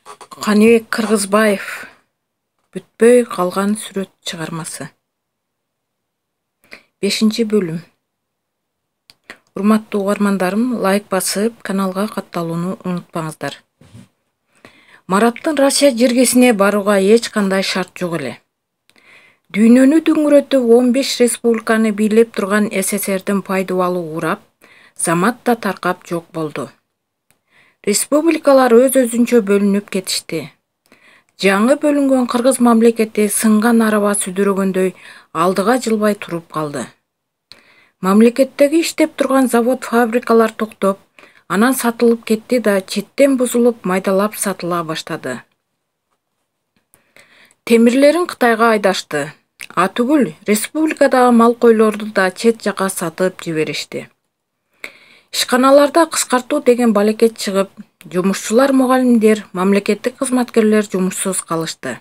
Каныбек Кыргызбаев бүтпөй калган сүрөт чыгармасы. 5-бөлүм. Урматтуу угармандарым, лайк басып, каналга катталууну унутпаңыздар. Мараттын Россия жергесине барууга эч кандай шарт жок эле. Дүйнөнү дүңүрөтүп 15 республиканы бийлеп турган СССРдин пайдубалуу урап, замат да таркап жок болду. Республикалар өз-өзүнчө бөлүнүп кетишти. Жаңы бөлүнгөн Кыргыз мамлекети сынган араба сүдүрөгөндөй алдыга жылбай туруп калды. Мамлекеттеги иштеп турган завод-фабрикалар токтоп, анан сатылып кетти да четтен бузулуп майдалап сатыла баштады. Темирлерин Кытайга айдашты. Түгүл, республикадагы мал-койлорду да чет жака сатып жиберишти. Ишканаларда кыскартуу деген балекет чыгып, жумушчулар, мугалимдер, мамлекеттик кызматкерлер жумушсуз калышты.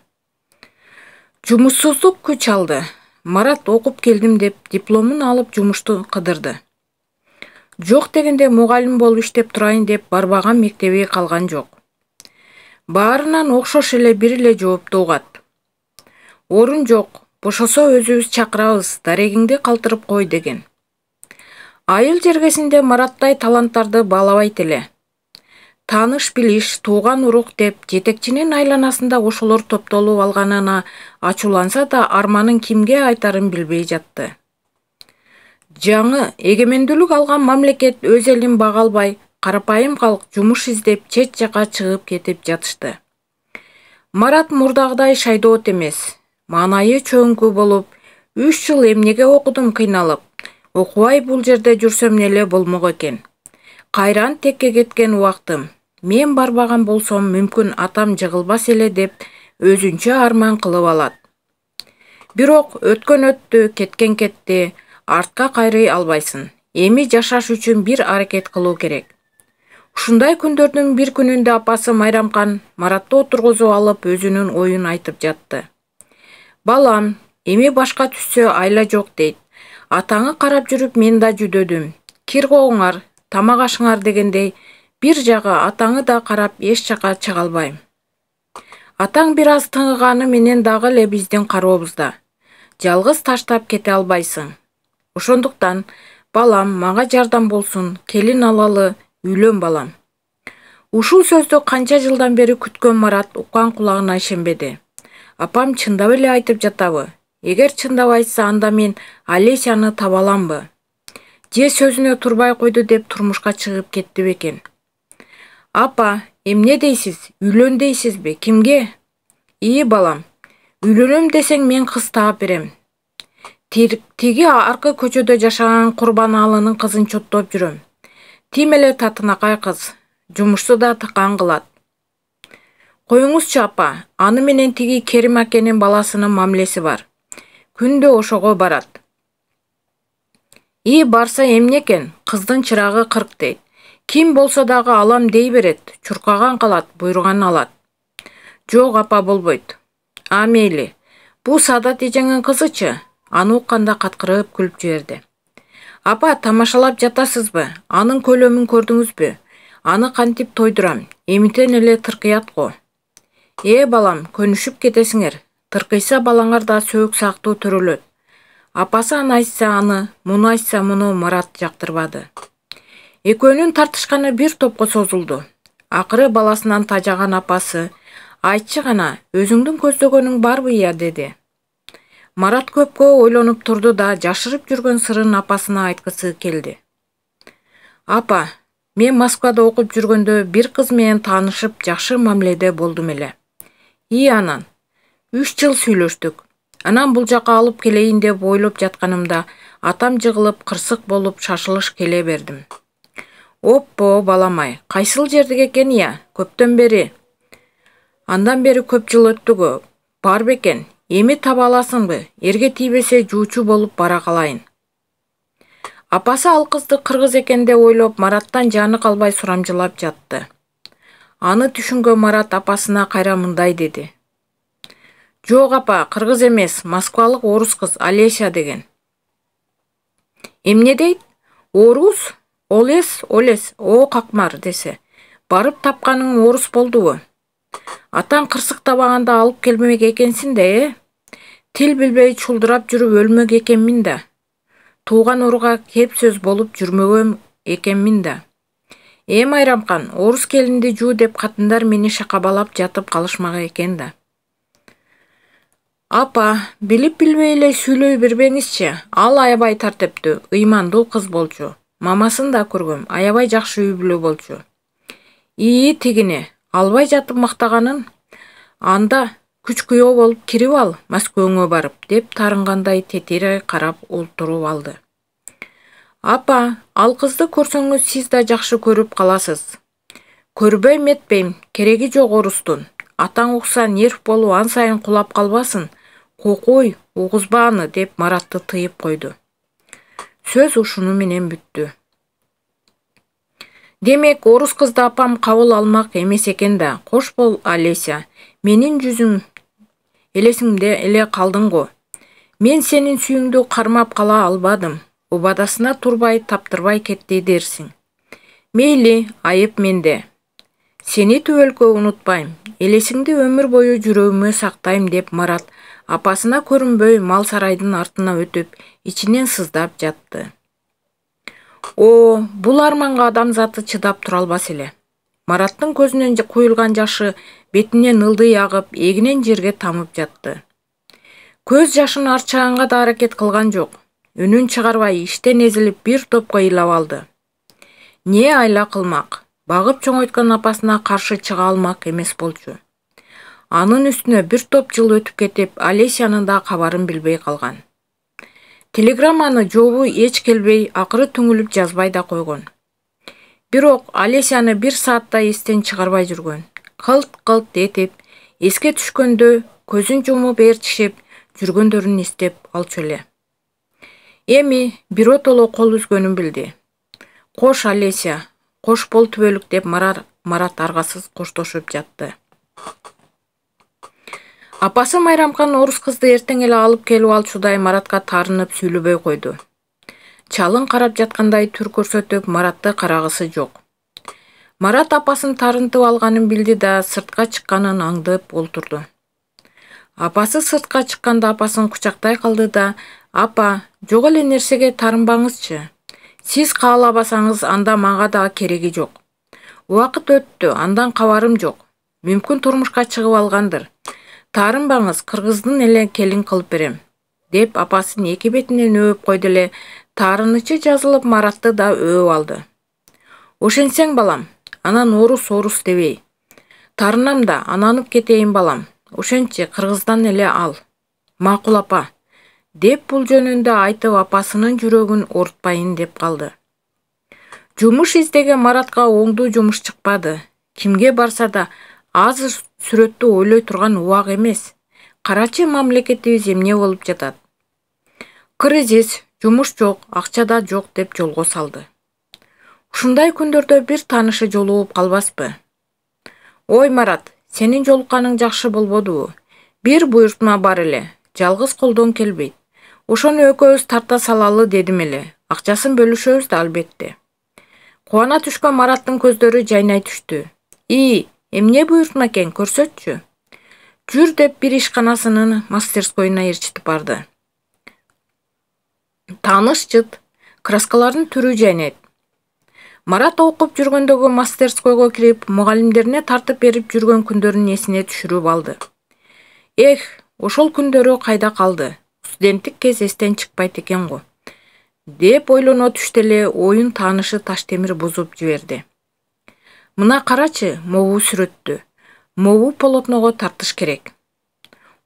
Жумушсуздук күч алды. Марат окуп келдим деп дипломун алып жумушту кыдырды. Жок дегенде мугалим болуп иштеп турайын деп барбаган мектеби калган жок. Баарынан окшош эле бир эле жоопту угат. Орун жок, бошосо өзүбүз чакырабыз, дарегиңди калтырып кой деген. Айыл жергесинде Мараттай таланттарды баалабайт эле. Тааныш билиш, тууган урук деп жетекчинин айланасында ошолор топтолуп алганына ачууланса да арманын кимге айтарын билбей жатты. Жаңы эгемендүүлүк алган мамлекет өз элин бага албай, карапайым калк жумуш издеп чет жака чыгып кетип жатышты. Марат мурдагыдай шайдоот эмес, маанайы чөңкү болуп, 3 жыл эмнеге окудум кыйналып, окубай бул жерде жүрсөм эле болмок экен. Кайран текке кеткен убактым. Мен барбаган болсом, мүмкүн атам жыгылбас эле деп өзүнчө арман кылып алат. Бирок өткөн өттү, кеткен кетти, артка кайрый албайсың. Эми жашаш үчүн бир аракет кылуу керек. Ушундай күндөрдүн бир күнүндө апасы Майрамкан Маратты отургузуп алып өзүнүн оюн айтып жатты. Балам, эми башка түшсө айла жок дейт. Атаңы карап жүрүп мен да жүдөдүм. Кир коңуңар, тамак ашыңар дегендей, бир жагы атаңы да карап эч жака чыга албайм. Атаң бир аз тыгыганы менен дагы эле биздин карообузда. Жалгыз таштап кете албайсың. Ошондуктан, балам, мага жардам болсун, келин алалы, үйлөн балам. Ушул сөздү канча жылдан бери күткөн Марат уккан кулагына ишенбеди. Апам чындап эле айтып жатабы? Эгер чындап айтса, анда мен Алесяны таба аламбы? Же сөзүнө турбай койду деп турмушка чыгып кетти бекен. Апа, эмне дейсиз? Үйлөн дейсизби? Кимге? Балам, үйлөнөм десең мен кыз таап берем. Тиги аркы көчөдө жашаган Курбаналынын кызын чоттоп жүрөм. Тим эле татынакай кыз, жумушту да тыкан кылат. Коюңузчу апа, аны менен тиги Керим акенин баласынын мамилеси бар. Күндө ошого барат. Барса эмне экен, кыздын чырагы 40 дейт. Ким болсо дагы алам дей берет, чуркаган калат, буйруган алат. Жок апа, болбойт. Мейли, бу Саадат эжеңин кызычы? Аны укканда каткырып күлүп жиберди. Апа, тамашалап жатасызбы? Анын көлөмүн көрдүңүзбү? Аны кантип тойдурам? Эмитен эле тыркыят го. Балам, көнүшүп кетесиңер. Тыркыйса балаңар да сөөк сактуу төрөлөт. Апасы аны айтса аны, муну айтса муну Марат жактырбады. Экөөнүн тартышканы бир топко созулду. Акыры баласынан тажаган апасы, айтчы гана, өзүңдүн көздөгөнүң барбы деди. Марат көпкө ойлонуп турду да жашырып жүргөн сырын апасына айткысы келди. Апа, мен Москвада окуп жүргөндө бир кыз менен таанышып жакшы мамиледе болдум эле. Анан 3 жыл сүйлөштүк. Анан бул жака алып келейин деп ойлоп жатканымда атам жыгылып кырсык болуп шашылыш келе бердим. Оппо, баламай, кайсыл жердик экен көптөн бери? Андан бери көп жыл өттүгө. Бар бекен, эми таба аласыңбы? Эрге тийбесе жуучу болуп бара калайын. Апасы ал кызды кыргыз экен деп ойлоп Мараттан жаны калбай сурамжылап жатты. Аны түшүнгөн Марат апасына кайра мындай деди. Жок апа, кыргыз эмес, москвалык орус кыз Алеся деген. Эмне дейт? Орус? Олес, о какмар десе. Барып тапканың орус болдубу? Атаң кырсыктабаганда алып келмек экенсиң да, Тил билбей чулдурап жүрүп өлмөк экенмин да. Тууган уруга кеп сөз болуп жүрмөгөм экенмин да. Майрамкан, орус келинди жуу деп катындар мени шакабалап жатып калышмак экен да. Апа, билип билбей эле сүйлөй бербеңизчи. Ал аябай тартиптүү, ыймандуу кыз болчу. Мамасын да көргөм, аябай жакшы үй бүлө болчу. Тигине, албай жатып мактаганын, анда күч күйөө болуп кирип ал, Москваңа барып, деп тарынгандай тетире карап олтуруп алды. Апа, ал кызды көрсөңүз сиз да жакшы көрүп каласыз. Көрбөйм этпейм, кереги жок орустун. Атаң укса нерв болуп ан сайын кулап калбасын. Кокой, угузба аны, деп Маратты тыйып койду. Сөз ушуну менен бүттү. Демек, орус кызды апам кабыл алмак эмес экен да. Кош бол, Алеся. Менин жүзүм элесиңде эле калдың го. Мен сенин сүйүңдү кармап кала албадым. Убадасына турбай, таптырбай кетти дерсиң. Мейли, айып менде. Сени түбөлкө унутпайм. Элесиңди өмүр бою жүрөгүмө сактайм, деп Марат апасына көрүнбөй мал сарайдын артына өтүп, ичинен сыздап жатты. Бул арманга адамзаты чыдап тура албас эле. Мараттын көзүнөн куюлган жашы бетинен ылдый агып, эгинен жерге тамып жатты. Көз жашын арчаганга да аракет кылган жок. Үнүн чыгарбай иштен эзилип бир топко ыйлап алды. Не айла кылмак? Багып чоңойткон апасына каршы чыга алмак эмес болчу. Анын үстүнө бир топ жыл өтүп кетип, Алесянын да кабарын билбей калган. Телеграмманы жообу эч келбей, акыры түңүлүп жазбай да койгон. Бирок Алесяны бир саатта эстен чыгарбай жүргөн. Кылт-кылт этип, эске түшкөндө көзүн жумуп ээрчишип жүргөндөрүн эстеп алчу эле. Эми биротоло кол үзгөнүн билди. Кош, Алеся, кош бол түбөлүк, деп Марат аргасыз коштошуп жатты. Апасы Майрамкан орус кызды эртең эле алып келип алчудай Маратка тарынып сүйлөбөй койду. Чалың карап жаткандай түр көрсөтүп Маратты карагысы жок. Марат апасын тарынтып алганын билди да сыртка чыкканын аңдып олтурду. Апасы сыртка чыкканда апасын кучактай калды да, апа, жок эле нерсеге тарынбаңызчы. Сиз каалабасаңыз анда мага да кереги жок. Убакыт өттү, андан кабарым жок. Мүмкүн турмушка чыгып алгандыр. Тарынбаңыз, кыргыздын эле келин кылып берем, деп апасын эки бетинен өөп койду эле, тарынычы жазылып Маратты да өөп алды. Ошентсең балам, анан орус дебей. Тарынам да, ананып кетейин балам. Ошентчи, кыргыздан эле ал. Макул апа, деп бул жөнүндө айтып апасынын жүрөгүн оорутпайын деп калды. Жумуш издеген Маратка оңдуу жумуш чыкпады. Кимге барса да азыр сүрөттү ойлой турган убак эмес. Карачы мамлекетибиз эмне болуп жатат? Кризис, жумуш жок, акча да жок, деп жолго салды. Ушундай күндөрдө бир таанышы жолугуп калбаспы? Ой Марат, сенин жолукканың жакшы болбодубу? Бир буйртма бар эле, жалгыз колдон келбейт. Ошону экөөбүз тарта салалы дедим эле. Акчасын бөлүшөбүз да албетте. Кубана түшкөн Мараттын көздөрү жайнай түштү. Эмне буйртма экен, көрсөтчү. Жүр, деп бир ишканасынын мастерскойуна ээрчитип барды. Тааныш жыт, краскалардын түрү жайнайт. Марат окуп жүргөндөгү мастерскойго кирип, мугалимдерине тартып берип жүргөн күндөрүн эсине түшүрүп алды. Ошол күндөрү кайда калды? Студенттик кез эстен чыкпайт экен го, деп ойлоно түштү эле, оюн таанышы Таштемир бузуп жиберди. Мына карачы, могу сүрөттү. Могу полотного тартыш керек.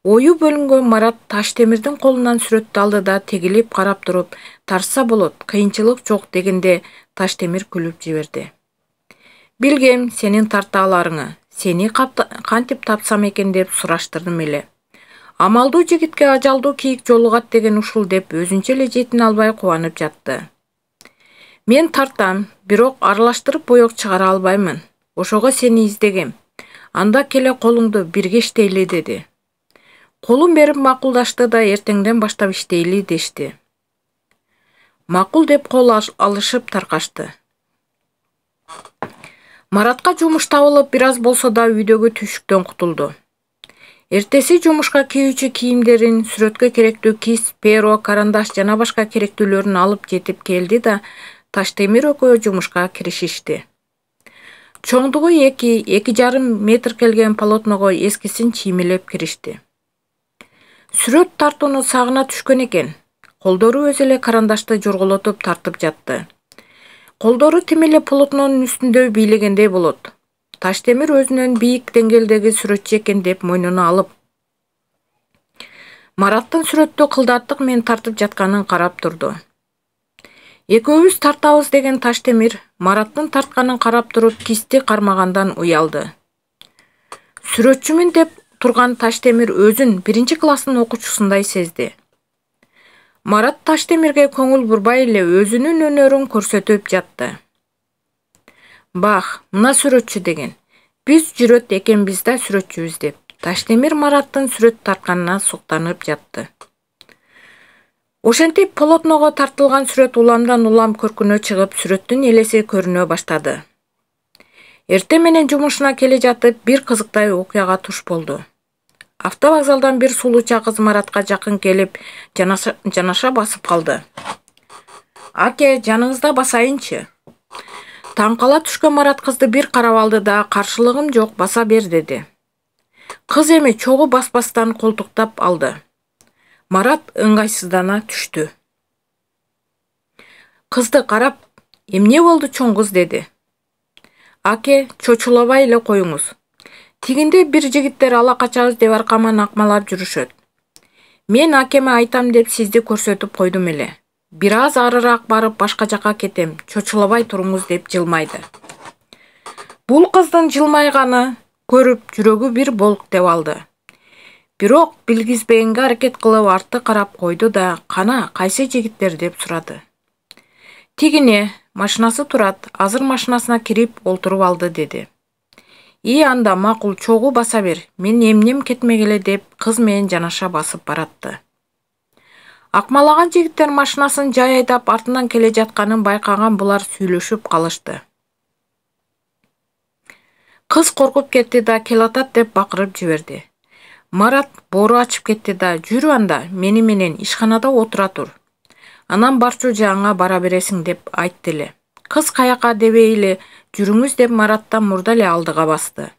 Ою бөлүнгөн Марат Таштемирдин колунан сүрөттү алды да тегилип карап туруп, тарса болот, кыйынчылык жок дегенде Таштемир күлүп жиберди. Билгем сенин тарта аларыңы. Сени кантип тапсам экен деп сураштырдым эле. Амалдуу жигитке ажалдуу кийик жолугат деген ушул, деп өзүнчө эле жетине албай кубанып жатты. Мен тартам, бирок аралаштырып боек чыгара албаймын. Ошого сени издегем. Анда келе колуңду бирге иштейли, деди. Колун берип макулдашты да эртеңден баштап иштейли дешти. Макул деп кол алышып таркашты. Маратка жумуш табылып, бир аз болсо да үйдөгү түйшүктөн кутулду. Эртеси жумушка кийүүчү кийимдерин, сүрөткө керектүү кист, перо, карандаш жана башка керектүүлөрүн алып жетип келди да Таштемир экөө жумушка киришишти. Чоңдугу 2–2,5 метр келген полотного эскисин чиймелеп киришти. Сүрөт тартууну сагына түшкөн экен. Колдору өзү эле карандашты жорголотуп тартып жатты. Колдору тим эле полотнонун үстүндө бийлегендей болот. Таштемир өзүнөн бийик деңгээлдеги сүрөтчү экен деп мойнуна алып, Мараттын сүрөттү кылдаттык менен тартып жатканын карап турду. Экөөбүз тартабыз деген Таштемир Мараттын тартканын карап туруп кисти кармагандан уялды. Сүрөтчүмүн деп турган Таштемир өзүн 1-класстын окуучусундай сезди. Марат Таштемирге көңүл бурбай эле өзүнүн өнөрүн көрсөтүп жатты. Бах, мына сүрөтчү деген. Биз жүрөт экенбиз да сүрөтчүбүз деп. Таштемир Мараттын сүрөт тартканына суктанып жатты. Ошентип полотного тартылган сүрөт уламдан улам көркүнө чыгып, сүрөттүн элеси көрүнө баштады. Эртең менен жумушуна келе жатып, бир кызыктай окуяга туш болду. Автовокзалдан бир сулууча кыз Маратка жакын келип, жанаша басып калды. Аке, жаныңызда басайынчы? Таңкала түшкөн Марат кызды бир карап алды да, каршылыгым жок, баса бер деди. Кыз эми чогуу баспастан колтуктап алды. Марат ыңгайсыздана түштү. Кызды карап, эмне болду чоң кыз деди. Аке, чочулабай эле коюңуз. Тигинде бир жигиттер ала качабыз деп аркаман акмалап жүрүшөт. Мен акеме айтам деп сизди көрсөтүп койдум эле. Бир аз арыраак барып башка жака кетем, чочулабай туруңуз деп жылмайды. Бул кыздын жылмайганы көрүп жүрөгү бир болк деп алды. Бирок билгизбегенге аракет кылып артты карап койду да, кана кайсы жигиттер деп сурады. Тигине, машинасы турат, азыр машинасына кирип олтуруп алды деди. Анда макул, чогуу баса бер, мен эмнем кетмегеле деп кыз менен жанаша басып баратты. Акмалаган жигиттер машинасын жай айдап артынан келе жатканын байкаган булар сүйлөшүп калышты. Кыз коркуп кетти да, келатат деп бакырып жиберди. Марат боору ачып кетти да, жүрү анда, мени менен ишканада отура тур. Анан барчу жагыңа бара бересиң деп айтты эле. Кыз каяка дебей эле, жүрүңүз деп Мараттан мурда эле алдыга басты.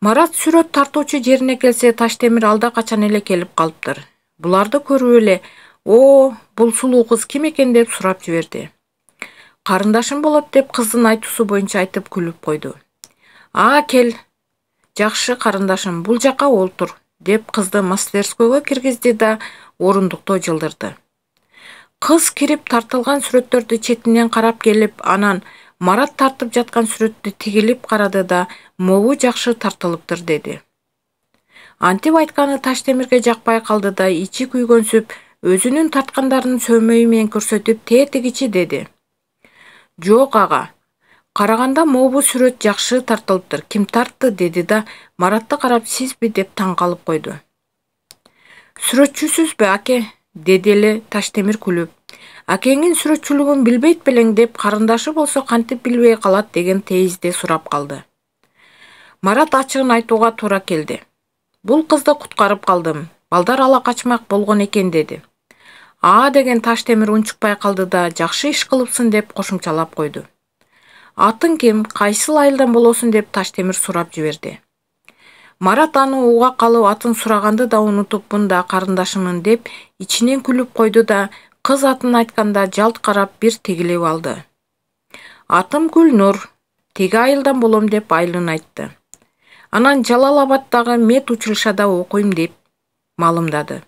Марат сүрөт тартуучу жерине келсе, Таштемир алда качан эле келип калыптыр. Буларды көрүп эле, бул сулуу кыз ким экен деп сурап жиберди. Карындашым болот деп кыздын айтуусу боюнча айтып күлүп койду. Кел, жакшы карындашым, бул жака олтур, деп кызды мастерскойго киргизди да орундукто жылдырды. Кыз кирип тартылган сүрөттөрдү четинен карап келип, анан Марат тартып жаткан сүрөттү тигилип карады да, могу жакшы тартылыптыр деди. Антип айтканы Таштемирге жакпай калды да, ичи күйгөнсүп, өзүнүн тарткандарынын сөмөйү менен көрсөтүп, тетигичи деди. Жок ага, караганда могу сүрөт жакшы тартылыптыр, ким тартты деди да, Маратты карап сизби деп таң калып койду. Сүрөтчүсүзбү аке, деди эле Таштемир күлүп. Акеңин сүрөтчүлүгүн билбейт белең деп, карындашы болсо кантип билбей калат деген тезисте сурап калды. Марат ачыгын айтууга туура келди. Бул кызды куткарып калдым, балдар ала качмак болгон экен деди. Деген Таштемир унчукпай калды да, жакшы иш кылыпсың деп кошумчалап койду. Атың ким, кайсыл айылдан болосуң деп Таштемир сурап жиберди. Марат аны уга калып атын сураганды да унутупмун да, карындашымын деп ичинен күлүп койду да, кыз атын айтканда жалт карап бир тигилип алды. Атым Гүлнур, тиги айылдан болом деп айылын айтты. Анан Жалал-Абаддагы мед училищада окуйм деп маалымдады.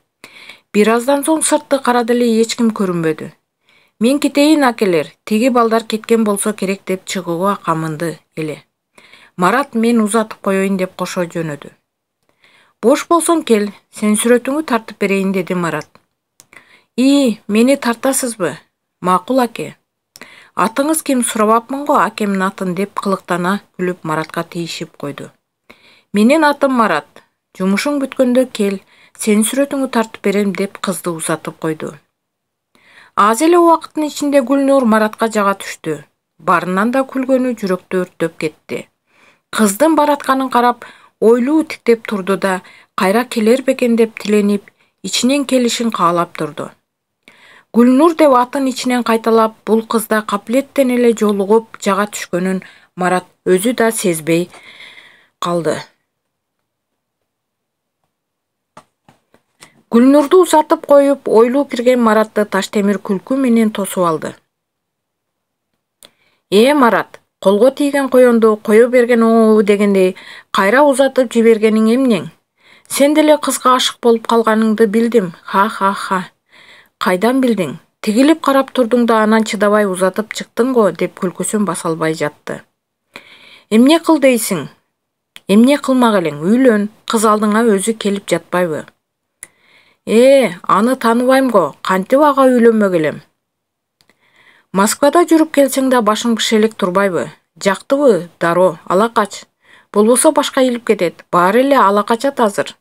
Бир аздан соң сыртты карады эле, эч ким көрүнбөдү. Мен кетейин акелер, тиги балдар кеткен болсо керек деп чыгууга камынды эле. Марат мен узатып коеюн деп кошо жөнөдү. Бош болсоң кел, сен сүрөтүңү тартып берейин деди Марат. Мени тартасызбы? Макул аке. Атыңыз ким сурабапмын го, акемдин атын деп кылыктана күлүп Маратка тийишип койду. Менин атым Марат. Жумушуң бүткөндө кел, сен сүрөтүңү тартып берем деп кызды узатып койду. Аз эле убакыттын ичинде Гүлнур Маратка жага түштү. Барынан да күлгөнү жүрөктү өрттөп кетти. Кыздын баратканын карап, ойлуу тиктеп турду да, кайра келер бекен деп тиленип, ичинен келишин каалап турду. Гүлнур деп атын ичинен кайталап, бул кызда капилеттен эле жолугуп жага түшкөнүн Марат өзү да сезбей калды. Гүлнурду узатып коюп, ойлуу кирген Маратты Таштемир күлкү менен тосуп алды. Марат, колго тийген коёнду кое берген оңобу дегендей, кайра узатып жибергениң эмнең? Сен деле кызга ашык болуп калганыңды билдим. Ха. Кайдан билдиң? Тигилип карап турдуң да анан чыдабай узатып чыктың го, деп күлкүсүн баса албай жатты. Эмне кыл дейсиң? Эмне кылмак элең? Үйлөн, кыз алдыңа өзү келип жатпайбы? Аны тааныбайм го, кантип ага үйлөнмөк элем? Москвада жүрүп келсең да башың бишелек турбайбы? Жактыбы, дароо, ала кач. Болбосо башка илип кетет. Баары эле ала качат азыр.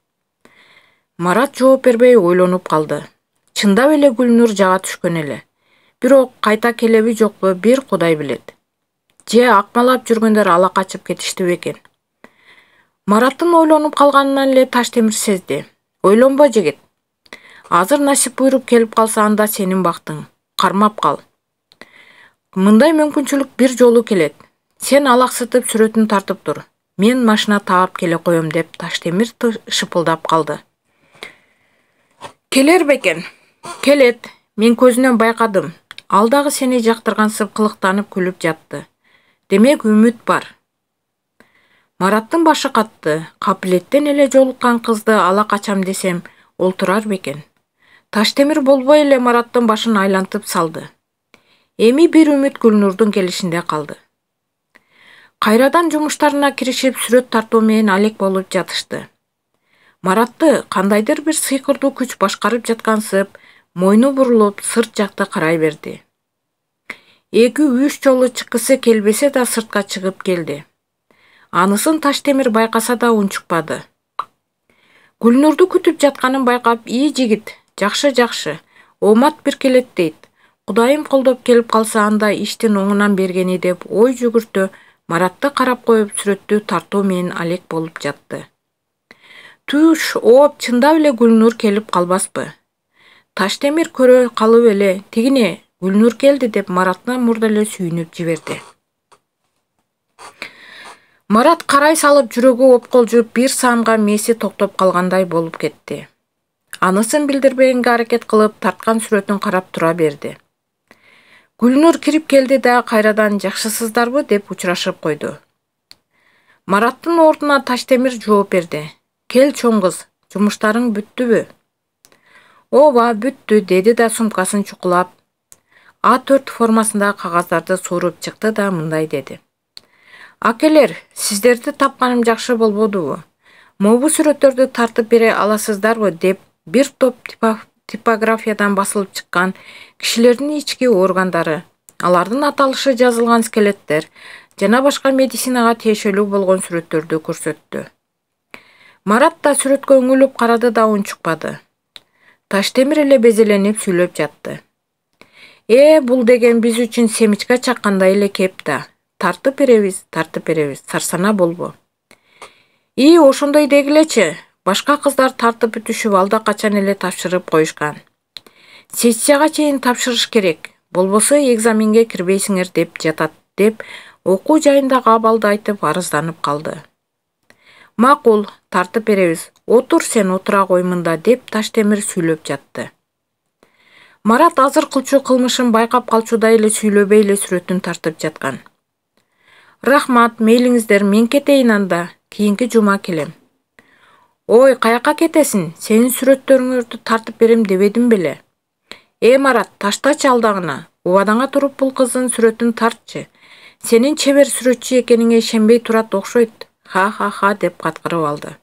Марат жооп бербей ойлонуп калды. Чындап эле Гүлнур жага түшкөн эле. Бирок кайта келеби жокпу бир Кудай билет. Же акмалап жүргөндөр ала качып кетишти бекен. Мараттын ойлонуп калганынан эле Таштемир сезди. Ойлонбо жигит. Азыр насип буйруп келип калса анда сенин бактың. Кармап кал. Мындай мүмкүнчүлүк бир жолу келет. Сен алаксытып сүрөтүн тартып тур. Мен машина таап келе коем, деп Таштемир шыпылдап калды. Келер бекен. Келет. Мен көзүнөн байкадым. Ал дагы сени жактыргансып кылыктанып күлүп жатты. Демек үмүт бар. Мараттын башы катты. Капилеттен эле жолуккан кызды ала качам десем олтурар бекен. Таштемир болбой эле Мараттын башын айлантып салды. Эми бир үмүт Гүлнурдун келишинде калды. Кайрадан жумуштарына киришип сүрөт тартуу менен алек болуп жатышты. Маратты кандайдыр бир сыйкырдуу күч башкарып жаткансып, мойну бурулуп сырт жакта карай берди. 2-3 жолу чыккысы келбесе да сыртка чыгып келди. Анысын Таштемир байкаса да унчукпады. Гүлнурду күтүп жатканын байкап, "Ии жигит, жакшы. Омат бир келет" дейт. Кудайым колдоп келип калса анда иштин оңунан бергени деп ой жүгүртө Маратты карап коюп сүрөттү тартуу менен алек болуп жатты. Туш, чындап эле Гүлнур келип калбаспы? Таштемир көрө калып эле, "Тигине, Гүлнур келди" деп Маратына мурда эле сүйүнүп жиберди. Марат карай салып жүрөгү опколжуп бир саамга мээси токтоп калгандай болуп кетти. Анысын билдирбегенге аракет кылып тарткан сүрөтүн карап тура берди. Гүлнур кирип келди да кайрадан "Жакшысыздарбы" деп учурашып койду. Мараттын ордуна Таштемир жооп берди. "Кел чоң кыз, жумуштарың бүттүбү?" "Ооба, бүттү" деди да сумкасын чукулап, А4 формасындагы кагаздарды сууруп чыкты да мындай деди. "Акелер, сиздерди тапканым жакшы болбодубу? Могу сүрөттөрдү тартып бере аласыздарбы?" деп бир топ типографиядан басылып чыккан кишилердин ички органдары, алардын аталышы жазылган скелеттер жана башка медицинага тиешелүү болгон сүрөттөрдү көрсөттү. Марат да сүрөткө үңүлүп карады да унчукпады. Таштемир эле безеленип сүйлөп жатты. Бул деген биз үчүн семечка чаккандай эле кеп да. Тартып беребиз, сарсана болбо." Ошондой дегилечи. Башка кыздар тартып бүтүшүп алда качан эле тапшырып коюшкан. Сессияга чейин тапшырыш керек. Болбосо экзаменге кирбейсиңер деп жатат, деп окуу жайындагы абалды айтып арызданып калды. "Макул, тартып беребиз. Отур сен, отура кой мында" деп Таштемир сүйлөп жатты. Марат азыр кылчу кылмышын байкап калчудай эле сүйлөбөй эле сүрөтүн тартып жаткан. "Рахмат, мейлиңиздер, мен кетейин анда. Кийинки жума келем." "Ой, каяка кетесиң? Сенин сүрөттөрүңөрдү тартып берем дебедим беле?" Марат, таштачы алдагына. Убадаңа туруп бул кыздын сүрөтүн тартчы. Сенин чебер сүрөтчү экениңе ишенбей турат окшойт. Ха деп каткырып алды.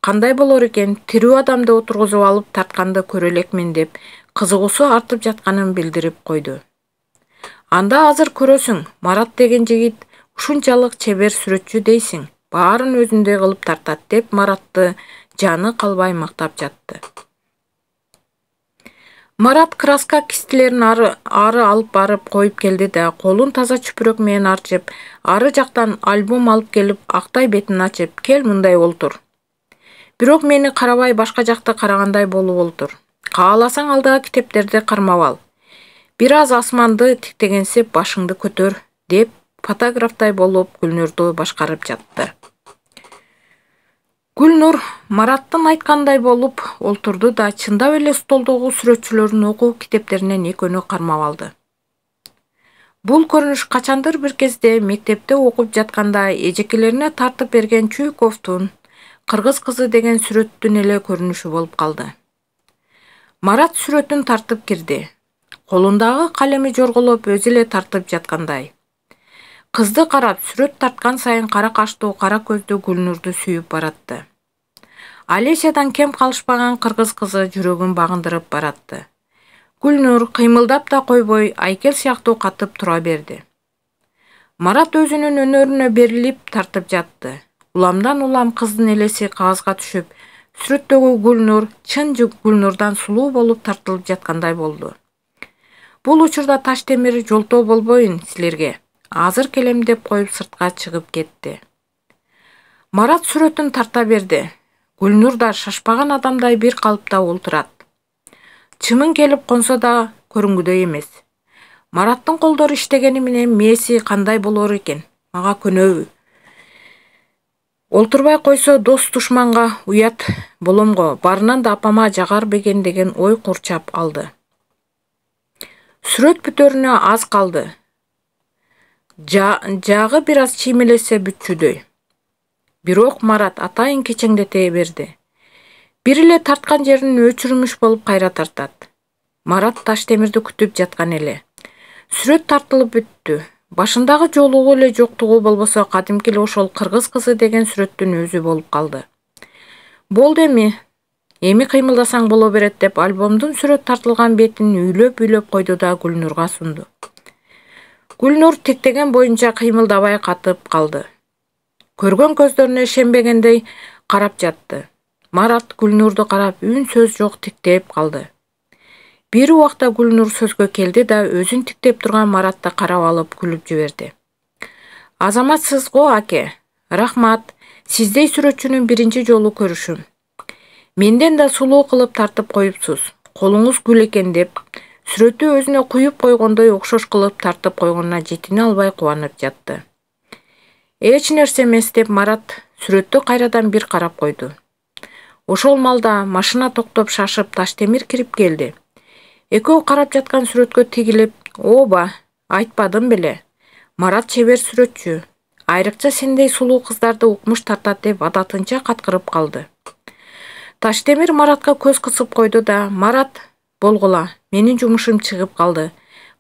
Кандай болор экен, тирүү адамды отургузуп алып тартканды көрө элекмин" деп кызыгуусу артып жатканын билдирип койду. "Анда азыр көрөсүң, Марат деген жигит ушунчалык чебер сүрөтчү дейсиң, баарын өзүндөй кылып тартат" деп Маратты жаны калбай мактап жатты. Марат краска кистилерин ары алып барып коюп келди да колун таза чүпүрөк менен арчып, ары жактан альбом алып келип, актай бетин ачып, кел мындай олтур. Бирок мени карабай башка жакты карагандай болуп олтур. Кааласаң алдагы китептерди кармап ал. Бир аз асманды тиктегенсип башыңды көтөр, деп фотографтай болуп Гүлнурду башкарып жатты. Гүлнур Мараттын айткандай болуп олтурду да чындап эле столдогу сүрөтчүлөрдүн окуу китептеринен экөөнү кармап алды. Бул көрүнүш качандыр бир кезде мектепте окуп жатканда эжекелерине тартып берген Чуйковдун «Кыргыз кызы» деген сүрөттүн эле көрүнүшү болуп калды. Марат сүрөтүн тартып кирди. Колундагы калеми жорголоп өзү эле тартып жаткандай. Кызды карап сүрөт тарткан сайын кара каштуу, кара көздүү Гүлнурду сүйүп баратты. Алесиядан кем калышпаган кыргыз кызы жүрөгүн багындырып баратты. Гүлнур кыймылдап да койбой, айкел сыяктуу катып тура берди. Марат өзүнүн өнөрүнө берилип тартып жатты. Уламдан улам кыздын элеси кагазга түшүп, сүрөттөгү Гүлнур чын Гүлнурдан сулуу болуп тартылып жаткандай болду. Бул учурда Таштемир жолтоо болбоюн силерге. Азыр келем деп коюп сыртка чыгып кетти. Марат сүрөтүн тарта берди. Гүлнур да шашпаган адамдай бир калыпта олтурат. Чымын келип консо да көрүнгүдөй эмес. Мараттын колдору иштегени менен мээси кандай болор экен? Мага көнөбү. Олтурбай койсо дос душманга уят боломго, барынан да апама жагар бекен деген ой курчап алды. Сүрөт бүтөрүнө аз калды. Жагы бир аз чиймелесе бүтчүдөй. Бирок Марат атайын кечеңдете берди. Бир эле тарткан жерин өчүрмүш болуп кайра тартат. Марат Таштемирди күтүп жаткан эле. Сүрөт тартылып бүттү. Башындагы жолугу эле жоктугу болбосо кадимки эле ошол «Кыргыз кызы» деген сүрөттүн өзү болуп калды. Болду эми кыймылдасаң боло берет деп альбомдун сүрөт тартылган бетин үйлөп койду да Гүлнурга сунду. Гүлнур тиктеген боюнча кыймылдабай катып калды. Көргөн көздөрүнө ишенбегендей карап жатты. Марат Гүлнурду карап үн сөз жок тиктеп калды. Бир убакта Гүлнур сөзгө келди да өзүн тиктеп турган Маратты карап алып күлүп жиберди. Азаматсыз го аке. Рахмат. Сиздей сүрөтчүнүн биринчи жолу көрүшүм. Менден да сулуу кылып тартып коюпсуз. Колуңуз гүл экен деп сүрөтү өзүнө куюп койгондой окшош кылып тартып койгонуна жетине албай кубанып жатты. Эч нерсе эмес деп Марат сүрөттү кайрадан бир карап койду. Ошол малда машина токтоп шашып Таштемир кирип келди. Экөө карап жаткан сүрөткө тигилип, «Оба, айтпадым беле. Марат чебер сүрөтчү. Айрыкча сендей сулуу кыздарды укмуш тартат» деп адатынча каткырып калды. Таштемир Маратка көз кысып койду да, «Марат, болгула, менин жумушум чыгып калды.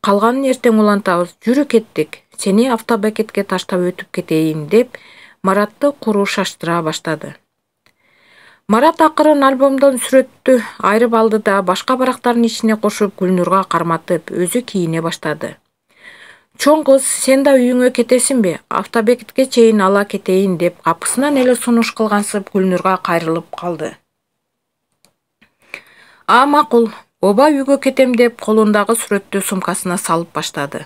Калганын эртең улантабыз. Жүрү кеттик. Сени автобекетке таштап өтүп кетейин» деп Маратты куру шаштыра баштады. Марат акырын альбомдон сүрөттү айрып алды да башка барактардын ичине кошуп Гүлнурга карматып өзү кийине баштады. «Чоң кыз, сен да үйүңө кетесиңби? Автобекетке чейин ала кетейин» деп капысынан эле сунуш кылгансып Гүлнурга кайрылып калды. «А, макул. Оба үйгө кетем» деп колундагы сүрөттү сумкасына салып баштады.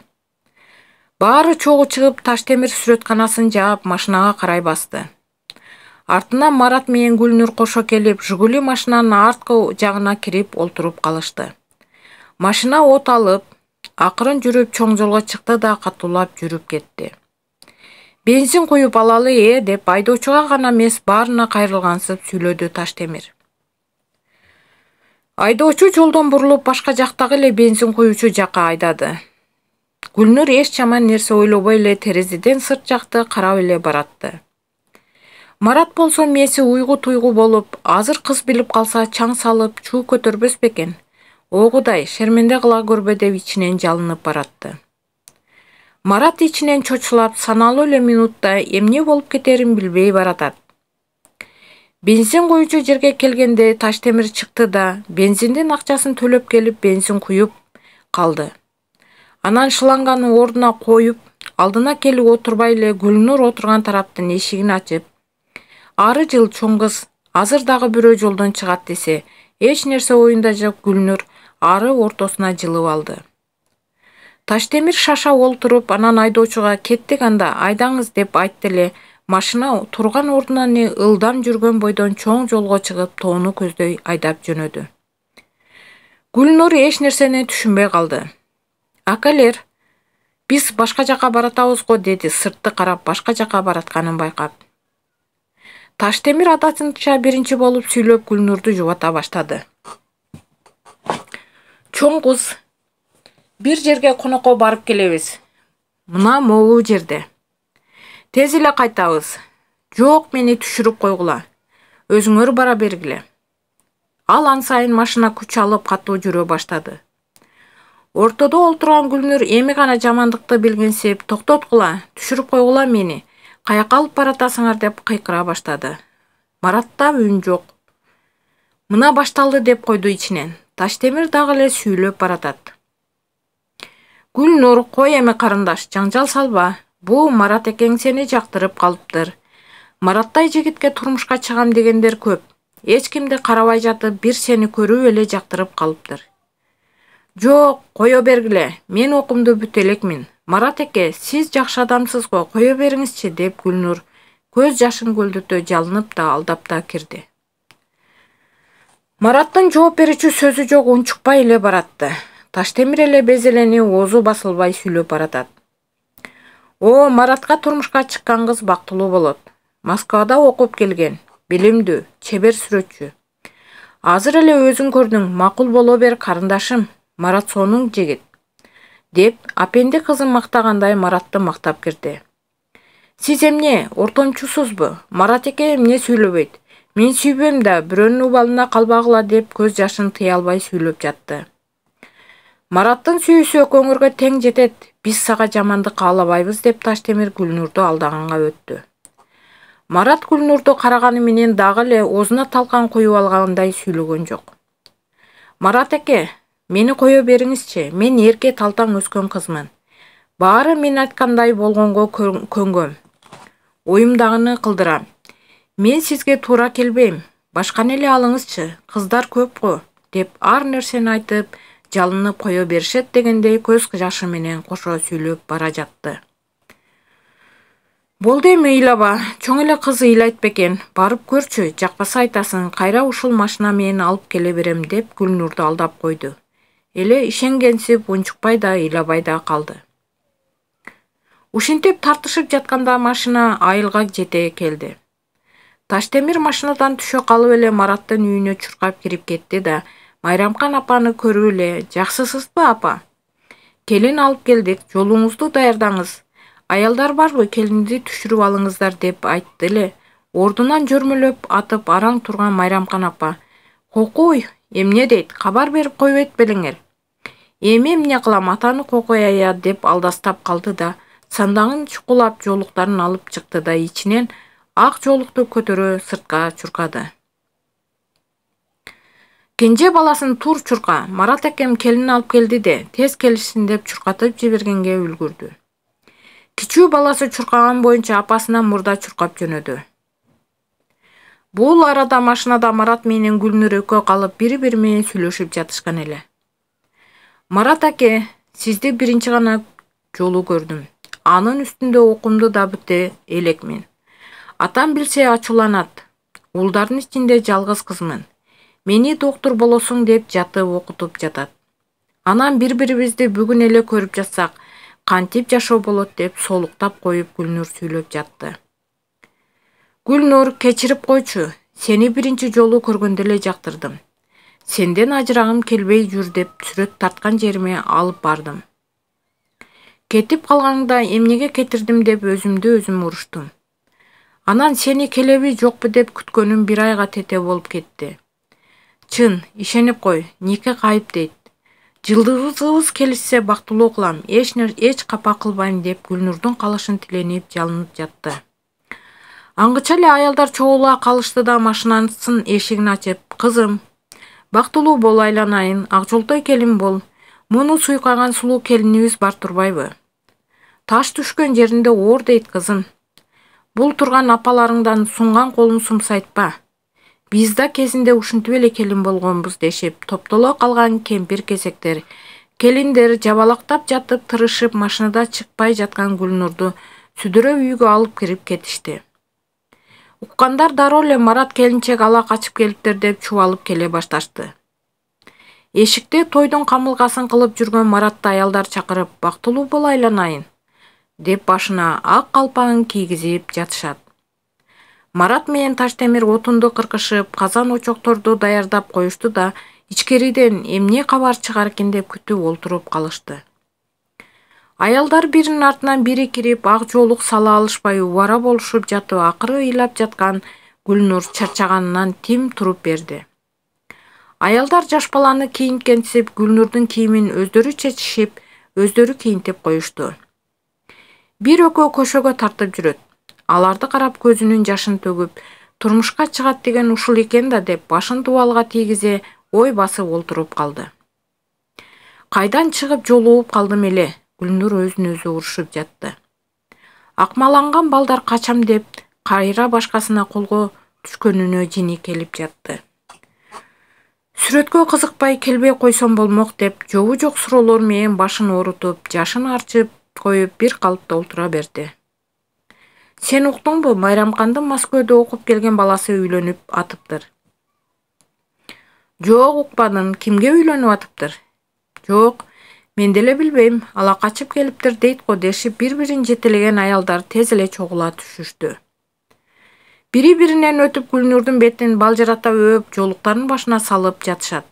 Баары чогуу чыгып Таштемир сүрөтканасын жаап машинага карай басты. Артынан Марат менен Гүлнур кошо келип, «Жигули» машинанын арткы жагына кирип олтуруп калышты. Машина от алып, акырын жүрүп чоң жолго чыкты да катуулап жүрүп кетти. «Бензин куюп алалы деп айдоочуга гана эмес баарына кайрылгансып сүйлөдү Таштемир. Айдоочу жолдон бурулуп башка жактагы эле бензин куюучу жакка айдады. Гүлнур эч жаман нерсе ойлобой эле терезеден сырт жакты карап эле баратты. Марат болсо мээси уйгу-туйгу болуп, азыр кыз билип калса чаң салып, чуу көтөрбөс бекен? О Кудай, шерменде кыла көрбө деп ичинен жалынып баратты. Марат ичинен чочулап, саналуу эле минутта эмне болуп кетерин билбей баратат. Бензин куюучу жерге келгенде Таштемир чыкты да бензиндин акчасын төлөп келип бензин куюп калды. Анан шланганы ордуна коюп, алдына келип отурбай эле Гүлнур отурган тараптын эшигин ачып, «Ары жыл, чоң кыз, азыр дагы бирөө жолдон чыгат» десе, эч нерсе оюнда жок Гүлнур ары ортосуна жылып алды. Таштемир шаша олтуруп, анан айдоочуга кеттик анда, айдаңыз деп айтты эле машина турган ордунан ылдам жүргөн бойдон чоң жолго чыгып, тоону көздөй айдап жөнөдү. Гүлнур эч нерсени түшүнбөй калды. Акалер, биз башка жака баратабыз го, деди, сыртты карап башка жака баратканын байкап. Таштемир адатынча биринчи болуп сүйлөп Гүлнурду жубата баштады. Чоң кыз, бир жерге конокко барып келебиз. Мына могу жерде. Тез эле кайтабыз. Жок, мени түшүрүп койгула. Өзүңөр бара бергиле. Ал ан сайын машина күч алып катуу жүрө баштады. Ортодо олтурган Гүлнур эми гана жамандыкты билгенсип, токтоткула, түшүрүп койгула мени. Каяка алып баратасыңар деп кыйкыра баштады. Маратта үн жок. Мына башталды деп койду ичинен. Таштемир дагы эле сүйлөп баратат. Гүлнур, кой эми карындаш, жаңжал салба. Бул Марат экең сени жактырып калыптыр. Мараттай жигитке турмушка чыгам дегендер көп. Эч кимди карабай жатып, бир сени көрүп эле жактырып калыптыр. Жок, кое бергиле. Мен окумду бүтө элекмин. Марат эке, сиз жакшы адамсыз го, кое бериңизчи, деп Гүлнур көз жашын көлдөтө жалынып да алдап да кирди. Мараттын жооп берүүчү сөзү жок, унчукпай эле баратты. Таштемир эле безелени оозу басылбай сүйлөп баратат. О, Маратка турмушка чыккан кыз бактылуу болот. Москвада окуп келген, билимдүү, чебер сүрөтчү. Азыр эле өзүң көрдүң, макул боло бер карындашым, Марат сонун жигит, деп апенди кызын мактагандай Маратты мактап кирди. Сиз эмне, ортомчусузбу? Марат эке эмне сүйлөбөйт? Мен сүйбөм да, бирөөнүн убалына калбагыла, деп көз жашын тыя албай сүйлөп жатты. Мараттын сүйүүсү экөөңөргө тең жетет, биз сага жамандык каалабайбыз, деп Таштемир Гүлнурду алдаганга өттү. Марат Гүлнурду караганы менен дагы эле оозуна талкан куюп алгандай сүйлөгөн жок. Марат эке, мени кое бериңизчи, мен эрке талтаң өскөн кызмын. Баары мен айткандай болгонго көнгөм. Оюмдагыны кылдырам. Мен сизге туура келбейм. Башканы эле алыңызчы, кыздар көп го, деп ар нерсени айтып, жалынып кое беришет дегендей көз жашы менен кошо сүйлөп бара жатты. Болду эми ыйлаба, чоң эле кыз ыйлайт бекен, барып көрчү, жакпаса айтасың, кайра ушул машина менен алып келе берем, деп Гүлнурду алдап койду. Эле ишенгенсип унчукпай да ыйлабай да калды. Ушинтип тартышып жатканда машина айылга жете келди. Таштемир машинадан түшө калып эле Мараттын үйүнө чуркап кирип кетти да, Майрамкан апаны көрүп эле, жакшысызбы апа? Келин алып келдик, жолуңузду даярдаңыз. Аялдар барбы, келинди түшүрүп алыңыздар, деп айтты эле. Ордунан жөрмөлөп атып араң турган Майрамкан апа. Кокуй, эмне дейт, кабар берип койбойт белеңер. Эми эмне кылам, атаны кокуя, деп алдастап калды да, сандагын чукулап жоолуктарын алып чыкты да, ичинен ак жоолукту көтөрө сыртка чуркады. Кенже баласын тур чурка, Марат экем келин алып келди де, тез келишсин, деп чуркатып жибергенге үлгүрдү. Кичүү баласы чуркаган боюнча апасына мурда чуркап жөнөдү. Бул арада машинада Марат менен Гүлнур экөө калып бири-бири менен сүйлөшүп жатышкан эле. Марат аке, сизди биринчи гана жолу көрдүм. Анын үстүндө окумду да бүтө элекмин. Атам билсе ачууланат. Уулдардын ичинде жалгыз кызмын. Мени доктор болосуң деп жатып окутуп жатат. Анан бири-бирибизди бүгүн эле көрүп жатсак, кантип жашоо болот, деп солуктап коюп Гүлнур сүйлөп жатты. Гүлнур, кечирип койчу, сени биринчи жолу көргөндө эле жактырдым. Сенден ажырагым келбей жүр, деп сүрөт тарткан жериме алып бардым. Кетип калганда эмнеге кетирдим деп өзүмдү өзүм уруштум. Анан сени келеби жокпу деп күткөнүм бир айга тете болуп кетти. Чын, ишенип кой, нике кайып дейт. Жылдызыбыз келишсе бактылуу кылам, эч капа кылбайм, деп Гүлнурдун калышын тиленип жалынып жатты. Аңгыча эле аялдар чогула калышты да машинасын эшигин ачып, кызым, бактылуу бол, айланайын, ак жолтой келин бол. Муну суйкаган сулуу келинибиз бар турбайбы? Таш түшкөн жеринде оор дейт, кызым. Бул турган апаларыңдан сунган колун сумсайтпа. Биз да кезинде ушинтип эле келин болгонбуз дешип, топтоло калган кемпир-кесектер, келиндер жабалактап жатып тырышып машинада чыкпай жаткан Гүлнурду сүдүрө үйгө алып кирип кетишти. Уккандар дароо эле Марат келинчек ала качып келиптир деп чубалып келе башташты. Эшикте тойдун камылгасын кылып жүргөн Маратты аялдар чакырып, бактылуу бол айланайын деп башына ак калпагын кийгизип жатышат. Марат менен Таштемир отунду кыркышып, казан очокторду даярдап коюшту да, ичкериден эмне кабар чыгар экен деп күтүп олтуруп калышты. Аялдар биринин артынан бири кирип, ак жоолук сала алышпай убара болушуп жатып, акыры ыйлап жаткан Гүлнур чарчаганынан тим туруп берди. Аялдар жаш баланы кийинткенсип, Гүлнурдун кийимин өздөрү чечишип, өздөрү кийинтип коюшту. Бир экөө көшөгө тартып жүрөт. Аларды карап көзүнүн жашын төгүп, турмушка чыгат деген ушул экен да деп башын дубалга тийгизе ой басып олтуруп калды. Кайдан чыгып жолугуп калдым эле, Гүлнур өзүн өзү урушуп жатты. Акмаланган балдар качам деп кайра башкасына колго түшкөнүнө жини келип жатты. Сүрөткө кызыкпай келбей койсом болмок деп жобу жок суроолор менен башын оорутуп, жашын арчып коюп бир калыпта олтура берди. Сен уктуңбу, Майрамкандын Москвада окуп келген баласы үйлөнүп атыптыр. Жок, укпадым. Кимге үйлөнүп атыптыр? Жок, мен деле билбейм. Ала качып келиптир дейт го дешип бири-бирин жетелеген аялдар тез эле чогула түшүштү. Бири-биринен өтүп Гүлнурдун бетин балжырата өп, жоолуктарын башына салып жатышат.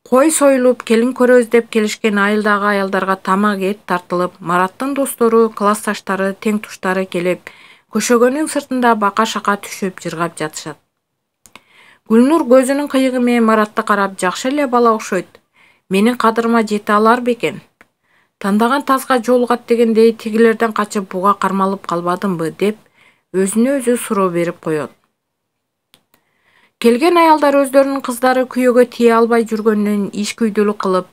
Кой союлуп, келин көрөбүз деп келишкен айылдагы аялдарга тамак эт тартылып, Мараттын достору, классташтары, тең туштары келип, көшөгөнүн сыртында бака-шака түшүп жыргап жатышат. Гүлнур көзүнүн кыйыгы менен Маратты карап, жакшы эле бала окшойт. Менин кадырыма жете алар бекен? Тандаган тазга жолугат дегендей тигилерден качып буга кармалып калбадымбы деп өзүнө өзү суроо берип коет. Келген аялдар өздөрүнүн кыздары күйөөгө тие албай жүргөнүнөн иш күйдүлүк кылып,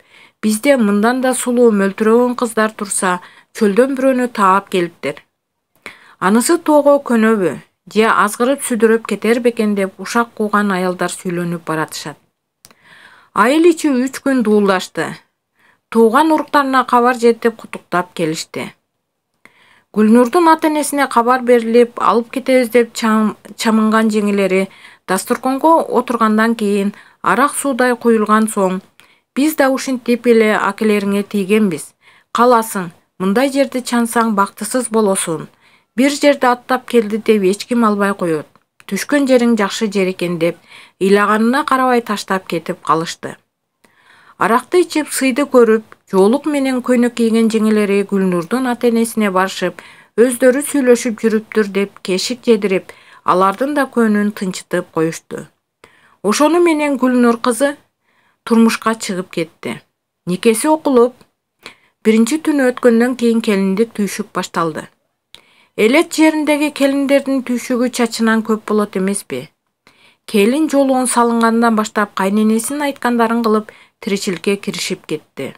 бизде мындан да сулуу мөлтүрөгөн кыздар турса, чөлдөн бирөөнү таап келиптир. Анысы тоого көнөбү, же азгырып сүдүрөп кетер бекен деп ушак кууган аялдар сүйлөнүп баратышат. Айыл ичи 3 күн дуулдашты. Тууган уруктарына кабар жетип куттуктап келишти. Гүлнурдун ата-энесине кабар берилип, алып кетебиз деп чамынган жеңелери дастурконго отургандан кийин арак суудай куюлган соң, биз да ушинтип эле акелериңе тийгенбиз. Каласың, мындай жерди чансаң бактысыз болосуң. Бир жерде аттап келди деп эч ким албай коет. Түшкөн жериң жакшы жер экен деп ыйлаганына карабай таштап кетип калышты. Аракты ичип сыйды көрүп, жоолук менен көйнөк кийген жеңелери Гүлнурдун ата-энесине барышып, өздөрү сүйлөшүп жүрүптүр деп кешик жедирип, алардын да көңүлүн тынчытып коюшту. Ошону менен Гүлнур кызы турмушка чыгып кетти. Никеси окулуп, биринчи түнү өткөндөн кийин келиндик түйшүк башталды. Элет жериндеги келиндердин түйшүгү чачынан көп болот эмеспи? Келин жолугун салынгандан баштап кайненесинин айткандарын кылып тиричиликке киришип кетти.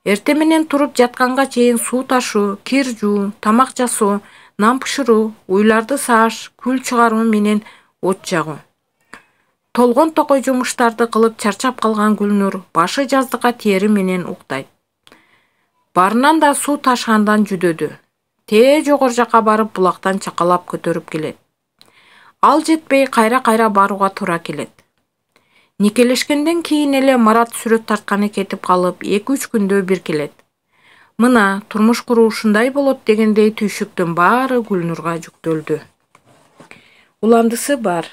Эртең менен туруп жатканга чейин суу ташуу, кир жуу, тамак жасоо, нан бышыруу, уйларды сааш, күл чыгаруу менен от жагуу. Толгон токой жумуштарды кылып чарчап калган Гүлнур башы жаздыкка тиери менен уктайт. Барынан да суу ташыгандан жүдөдү. Тээ жогор жака барып булактан чакалап көтөрүп келет. Ал жетпей кайра барууга туура келет. Никелешкенден кийин эле Марат сүрөт тартканы кетип калып, 2-3 күндө бир келет. Мына, турмуш куруу ушундай болот дегендей түйшүктүн баары Гүлнурга жүктөлдү. Уландысы бар.